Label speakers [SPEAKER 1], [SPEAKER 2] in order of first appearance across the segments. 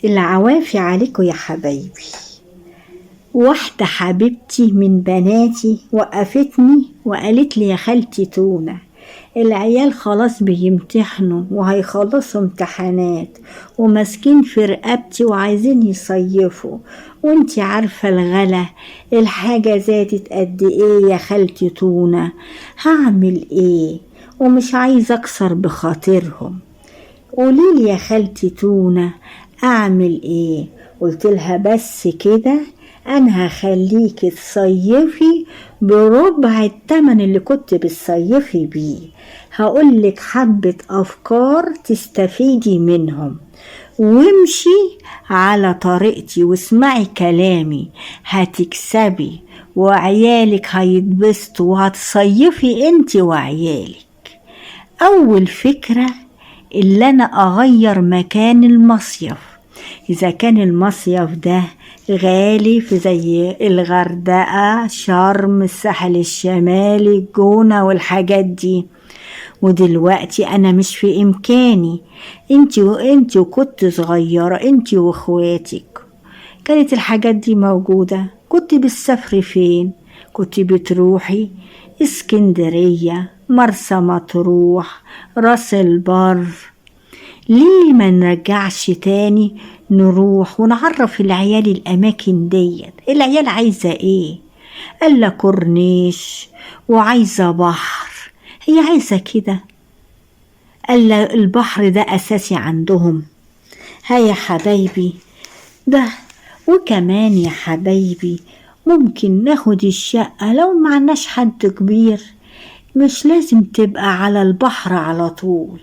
[SPEAKER 1] العوافي عليكم يا حبايبي. واحدة حبيبتي من بناتي وقفتني وقالت لي يا خالتي تونة، العيال خلاص بيمتحنوا وهيخلصوا امتحانات وماسكين في رقبتي وعايزين يصيفوا، وانتي عارفة الغلا الحاجة زادت قد ايه يا خالتي تونة، هعمل ايه ومش عايزة اكسر بخاطرهم، قوليلي يا خالتي تونة اعمل ايه؟ قلت لها بس كده انا هخليكي تصيفي بربع التمن اللي كنت بتصيفي بيه، هقولك حبة افكار تستفيدي منهم وامشي على طريقتي واسمعي كلامي هتكسبي وعيالك هيتبسطوا وهتصيفي انت وعيالك. اول فكرة اللي انا اغير مكان المصيف، اذا كان المصيف ده غالي في زي الغردقة شرم الساحل الشمالي الجونة والحاجات دي، ودلوقتي انا مش في امكاني، انتي وكنت صغيرة انتي واخواتك كانت الحاجات دي موجودة، كنت بتسافري فين؟ كنت بتروحي اسكندرية مرسى مطروح راس البر، ليه ما نرجعش تاني نروح ونعرف العيال الأماكن ديت؟ العيال عايزة ايه؟ قال كورنيش وعايزة بحر، هي عايزة كده؟ قال البحر ده أساسي عندهم. ها يا حبايبي ده، وكمان يا حبايبي ممكن ناخد الشقة لو معناش حد كبير، مش لازم تبقى على البحر على طول،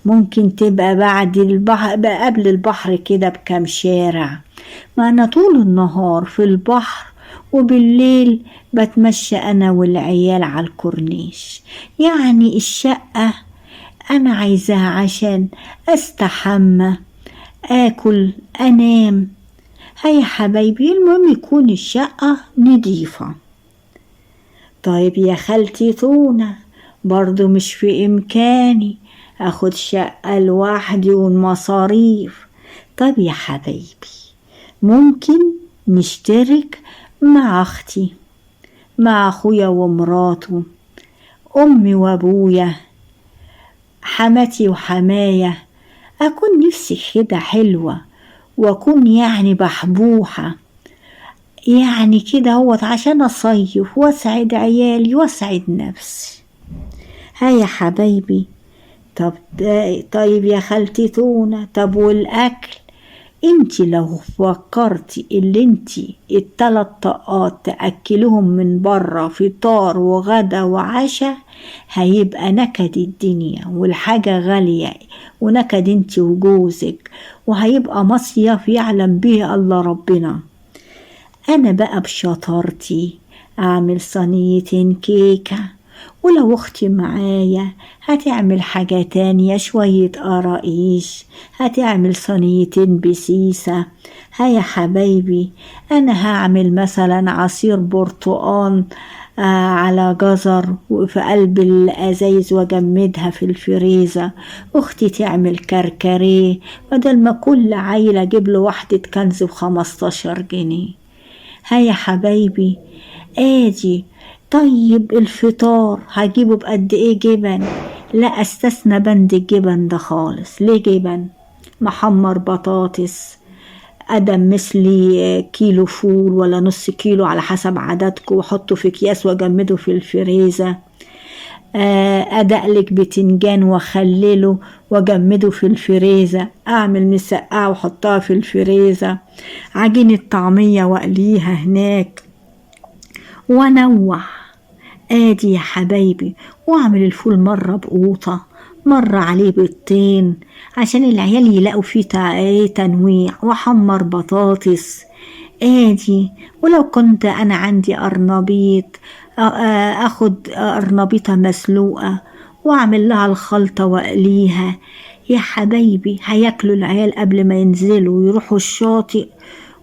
[SPEAKER 1] ممكن تبقى بعد البحر بقى قبل البحر كده بكام شارع، ما أنا طول النهار في البحر وبالليل بتمشى أنا والعيال على الكورنيش. يعني الشقة أنا عايزاها عشان أستحمى آكل أنام. هيا حبايبي المهم يكون الشقة نضيفة. طيب يا خالتي تونة برضو مش في إمكاني أخد شقة لوحدي والمصاريف. طب يا حبايبي ممكن نشترك مع أختي مع أخويا ومراته أمي وأبويا حماتي وحماية، أكون نفسي كده حلوة وأكون يعني بحبوحة يعني كده هو عشان أصيف وأسعد عيالي وأسعد نفسي. ها يا حبايبي طيب يا خالتي تونة، طب والأكل؟ انتي لو فكرتي اللي انتي التلات طاقات تأكلهم من برا فطار وغدا وعشاء هيبقى نكد الدنيا والحاجة غالية ونكد انتي وجوزك، وهيبقى مصيف يعلم به الله ربنا. انا بقى بشطارتي اعمل صينيتين كيكة، ولو اختي معايا هتعمل حاجة تانية شوية قراقيش، هتعمل صينيتين بسيسة. ها يا حبايبي انا هعمل مثلا عصير برتقان على جزر وفي قلب الازايز واجمدها في الفريزة، اختي تعمل كركريه بدل ما كل عيلة اجيب له واحدة كنز ب15 جنيه. ها يا حبايبي ادي. طيب الفطار هجيبه بقد ايه جبن؟ لا استثنى بند الجبن ده خالص. ليه جبن؟ محمر بطاطس ادم مثلي كيلو فول ولا نص كيلو على حسب عددكم واحطه في اكياس واجمده في الفريزة. ادقلك بتنجان واخلله واجمده في الفريزة، اعمل مسقعة واحطها في الفريزة، عجينة طعمية واقليها هناك وانوع. ادي يا حبايبي، واعمل الفول مرة بقوطة مرة عليه بيضتين عشان العيال يلاقوا فيه تنويع، واحمر بطاطس ادي. ولو كنت انا عندي قرنبيط اخد قرنبيطة مسلوقة واعمل لها الخلطة واقليها. يا حبايبي هياكلوا العيال قبل ما ينزلوا ويروحوا الشاطئ،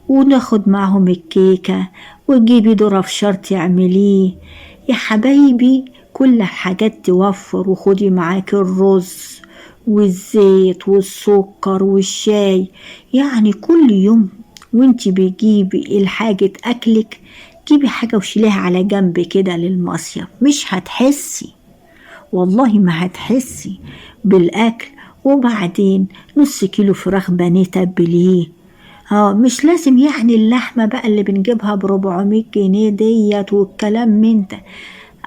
[SPEAKER 1] وناخد معهم الكيكة وتجيبي ذرة فشار تعمليه. يا حبايبي كل حاجات توفر، وخدي معاك الرز والزيت والسكر والشاي. يعني كل يوم وانت بتجيبي الحاجة أكلك جيبي حاجة وشيليها على جنب كده للمصيف، مش هتحسي، والله ما هتحسي بالأكل. وبعدين نص كيلو فراخ بانيه تبليه. مش لازم يعني اللحمة بقى اللي بنجيبها ب400 جنيه ديت والكلام من ده.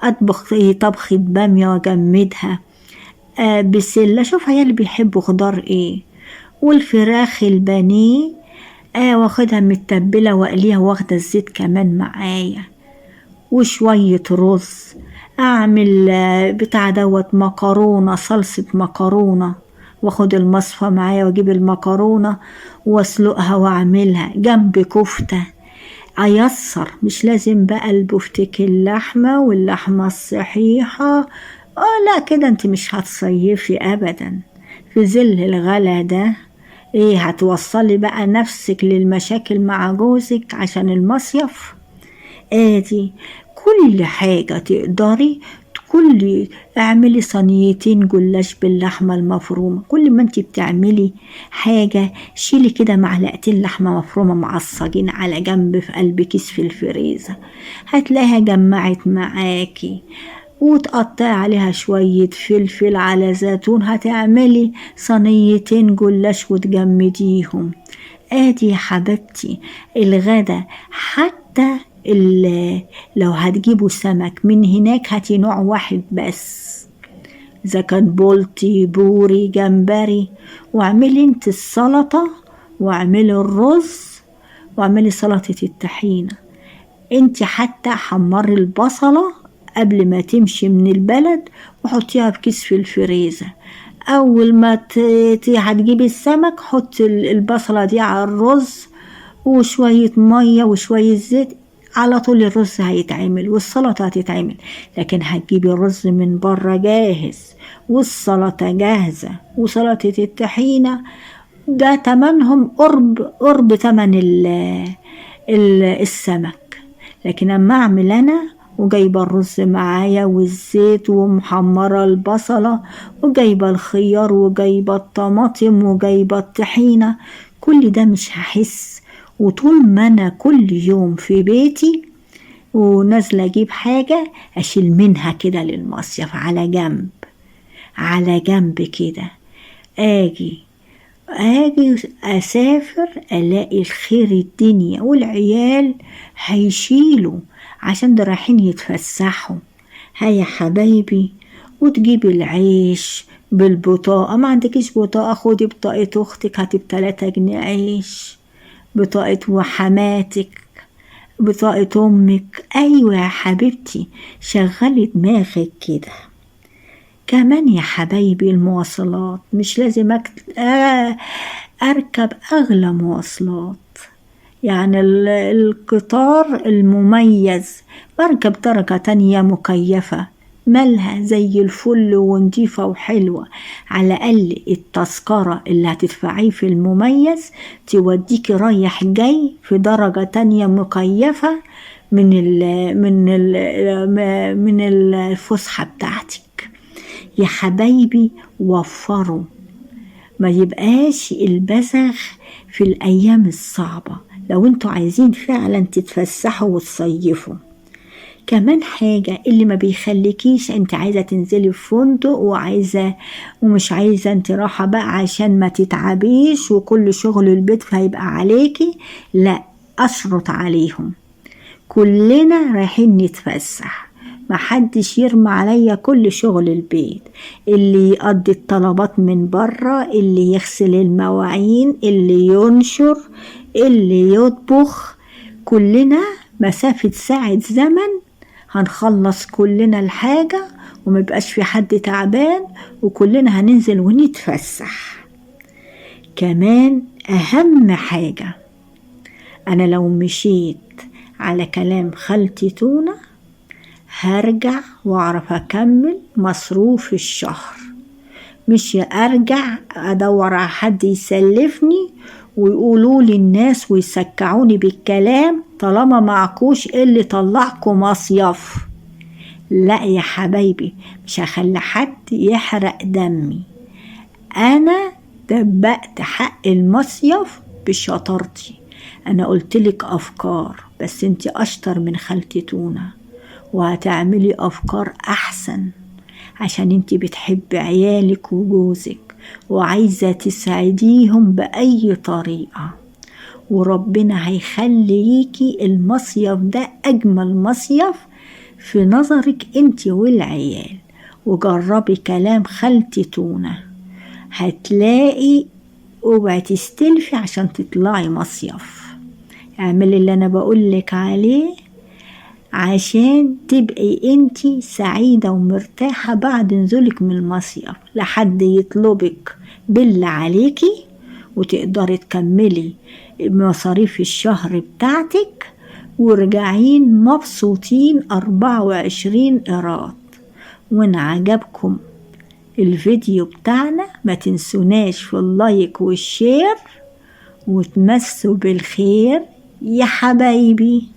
[SPEAKER 1] أطبخ طبخة بامية وأجمدها، بسلة، شوف عيالي بيحبوا خضار ايه. والفراخ البانيه واخدها متبلة واقليها واخدة الزيت كمان معايا، وشوية رز. اعمل بتاع دوت مكرونة، صلصة مكرونة، واخد المصفى معايا واجيب المكرونة واسلقها واعملها جنب كفتة. ايسر، مش لازم بقى البفتك اللحمة واللحمة الصحيحة. لا كده انت مش هتصيفي ابدا في ظل الغلا ده. ايه هتوصلي بقى نفسك للمشاكل مع جوزك عشان المصيف؟ ادي كل حاجة تقدري، اعملي صينيتين جلاش باللحمة المفرومة. كل ما انت بتعملي حاجة شيلي كده معلقتين لحمة مفرومة معصجين على جنب في قلب كيس في الفريزر، هتلاقيها جمعت معاكي. وتقطعي عليها شوية فلفل على زيتون، هتعملي صينيتين جلاش وتجمديهم. ادي يا حبيبتي الغدا. حتى لو هتجيبوا سمك من هناك هاتي نوع واحد بس، اذا كان بولتي بوري جمبري، واعملي انت السلطة واعملي الرز واعملي سلطة الطحينة. انت حتى حمري البصلة قبل ما تمشي من البلد وحطيها بكيس في الفريزر. اول ما هتجيبي السمك حطي البصلة دي على الرز وشوية مية وشوية زيت، على طول الرز هيتعمل والسلطة هتتعمل. لكن هتجيبي الرز من بره جاهز والسلطة جاهزة وسلطة الطحينة، ده تمنهم قرب تمن السمك. لكن اما اعمل انا وجايبه الرز معايا والزيت ومحمره البصله وجايبه الخيار وجايبه الطماطم وجايبه الطحينه، كل ده مش هحس. وطول ما انا كل يوم في بيتي ونازله اجيب حاجه اشيل منها كده للمصيف على جنب، على جنب كده. اجي اسافر الاقي الخير الدنيا والعيال هيشيلوا عشان ده رايحين يتفسحوا. هيا حبايبي، وتجيبي العيش بالبطاقة. ما عندكيش بطاقة خدي بطاقة اختك هاتي ب3 جنيه عيش، بطاقة وحماتك، بطاقة امك. ايوه يا حبيبتي شغلي دماغك كده. كمان يا حبايبي المواصلات مش لازم أركب أغلى مواصلات. يعني القطار المميز بركب درجة تانية مكيفة مالها زي الفل ونضيفة وحلوة. على الأقل التذكرة اللي هتدفعيه في المميز توديكي رايح جاي في درجة تانية مكيفة من الفسحة بتاعتك. يا حبايبي وفروا، ما يبقاش البذخ في الأيام الصعبة لو انتوا عايزين فعلا تتفسحوا وتصيفوا. كمان حاجة اللي ما بيخليكيش انت عايزة تنزلي في فندق ومش عايزة انت راحة بقى عشان ما تتعبيش وكل شغل البيت فهيبقى عليكي، لا أشرط عليهم. كلنا رايحين نتفسح، محدش يرمى عليا كل شغل البيت، اللي يقضي الطلبات من بره، اللي يغسل المواعين، اللي ينشر، اللي يطبخ. كلنا مسافة ساعة زمن هنخلص كلنا الحاجة ومبقاش في حد تعبان وكلنا هننزل ونتفسح. كمان أهم حاجة، أنا لو مشيت على كلام خالتي تونة هرجع واعرف اكمل مصروف الشهر، مش ارجع ادور على حد يسلفني ويقولوا لي الناس ويسكعوني بالكلام طالما معكوش اللي طلعكوا مصيف. لا يا حبايبي مش هخلي حد يحرق دمي. أنا دبقت حق المصيف بشطارتي. أنا قلتلك أفكار، بس انت أشطر من خالتي تونة، وهتعملي أفكار أحسن عشان انت بتحبي عيالك وجوزك وعايزة تساعديهم بأي طريقة، وربنا هيخليكي المصيف ده أجمل مصيف في نظرك انت والعيال. وجربي كلام خالتي تونة، هتلاقي. اوعي تستلفي عشان تطلعي مصيف. اعملي اللي انا بقولك عليه عشان تبقي انتي سعيدة ومرتاحة بعد نزولك من المصيف، لحد يطلبك بالله عليكي وتقدري تكملي مصاريف الشهر بتاعتك ورجعين مبسوطين 24 قيراط. وإن عجبكم الفيديو بتاعنا ما تنسوناش في اللايك والشير، وتمسوا بالخير يا حبايبي.